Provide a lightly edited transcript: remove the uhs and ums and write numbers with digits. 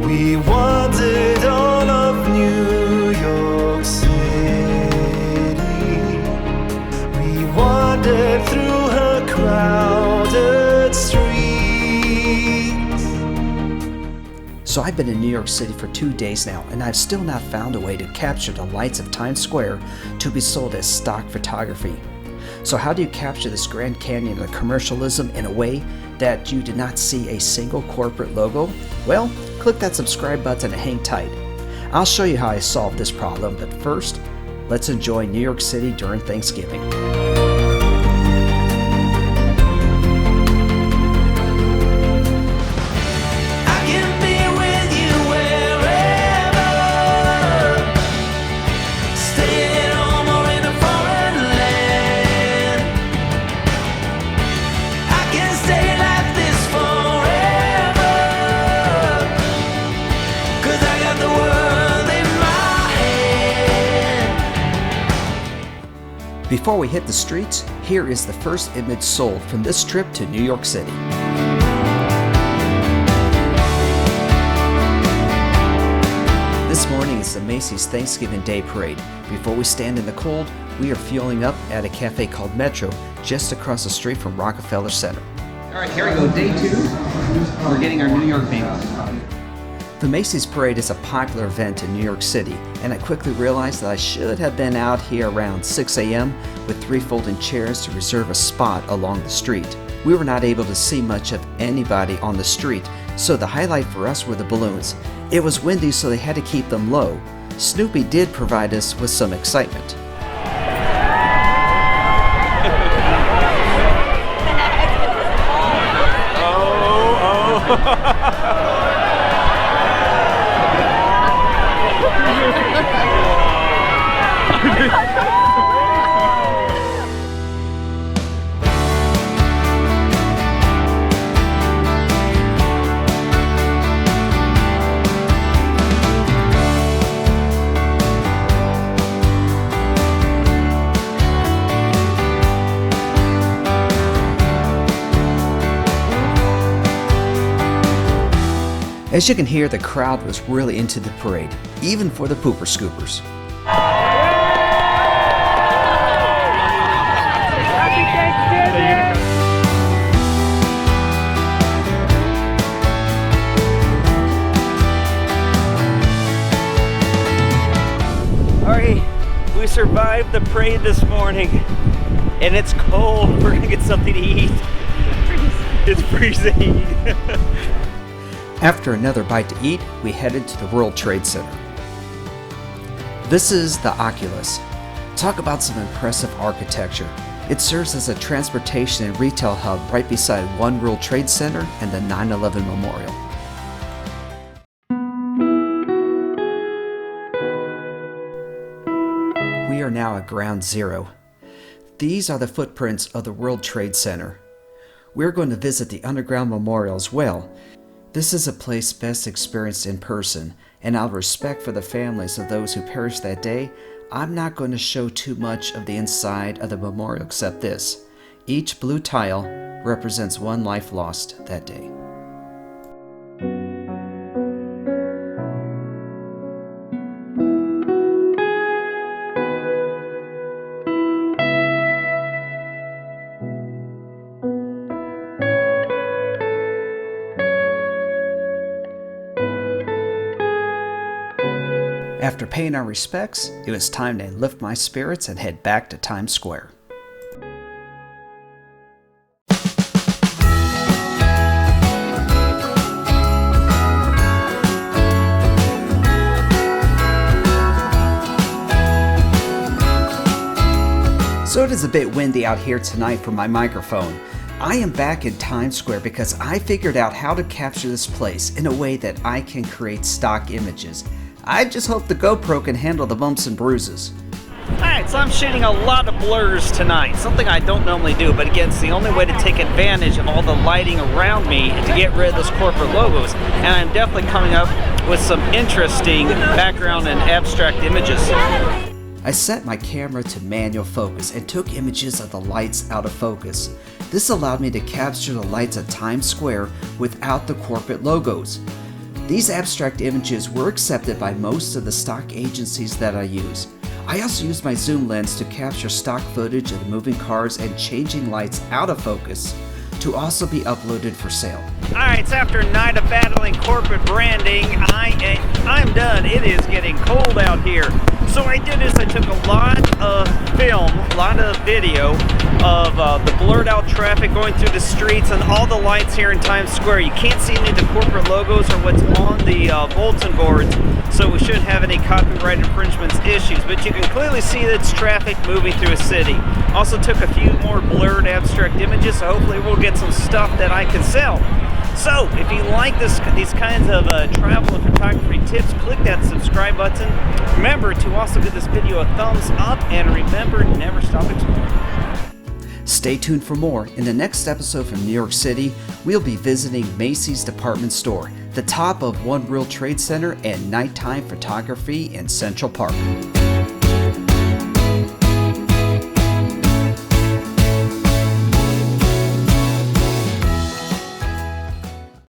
We wandered all of New York City. We wandered through her crowded streets. So I've been in New York City for 2 days now, and I've still not found a way to capture the lights of Times Square to be sold as stock photography. So how do you capture this Grand Canyon of commercialism in a way that you do not see a single corporate logo? Well, click that subscribe button and hang tight. I'll show you how I solved this problem, but first, let's enjoy New York City during Thanksgiving. Before we hit the streets, here is the first image sold from this trip to New York City. This morning is the Macy's Thanksgiving Day Parade. Before we stand in the cold, we are fueling up at a cafe called Metro, just across the street from Rockefeller Center. All right, here we go, day 2. We're getting our New York bagels. The Macys Parade is a popular event in New York City, and I quickly realized that I should have been out here around 6 a.m. with 3 folding chairs to reserve a spot along the street. We were not able to see much of anybody on the street, so the highlight for us were the balloons. It was windy, so they had to keep them low. Snoopy did provide us with some excitement. As you can hear, the crowd was really into the parade, even for the pooper scoopers. Happy Thanksgiving! Alright, we survived the parade this morning, and it's cold. We're gonna get something to eat. It's freezing. After another bite to eat, we headed to the World Trade Center. This is the Oculus. Talk about some impressive architecture. It serves as a transportation and retail hub right beside One World Trade Center and the 9/11 Memorial. We are now at Ground Zero. These are the footprints of the World Trade Center. We're going to visit the Underground Memorial as well. This is a place best experienced in person, and out of respect for the families of those who perished that day, I'm not going to show too much of the inside of the memorial except this. Each blue tile represents one life lost that day. After paying our respects, it was time to lift my spirits and head back to Times Square. So it is a bit windy out here tonight for my microphone. I am back in Times Square because I figured out how to capture this place in a way that I can create stock images. I just hope the GoPro can handle the bumps and bruises. Alright, so I'm shooting a lot of blurs tonight, something I don't normally do, but again, it's the only way to take advantage of all the lighting around me and to get rid of those corporate logos. And I'm definitely coming up with some interesting background and abstract images. I set my camera to manual focus and took images of the lights out of focus. This allowed me to capture the lights at Times Square without the corporate logos. These abstract images were accepted by most of the stock agencies that I use. I also use my zoom lens to capture stock footage of the moving cars and changing lights out of focus to also be uploaded for sale. Alright, it's after a night of battling corporate branding. I'm done. It is getting cold out here. So what I did is I took a lot of film, a lot of video of the blurred out traffic going through the streets and all the lights here in Times Square. You can't see any of the corporate logos or what's on the bulletin boards, so we shouldn't have any copyright infringements issues, but you can clearly see that it's traffic moving through a city. Also took a few more blurred abstract images, so hopefully we'll get some stuff that I can sell. So, if you like these kinds of travel and photography tips, click that subscribe button. Remember to also give this video a thumbs up, and remember, never stop exploring. Stay tuned for more. In the next episode from New York City, we'll be visiting Macy's department store, the top of One World Trade Center, and nighttime photography in Central Park.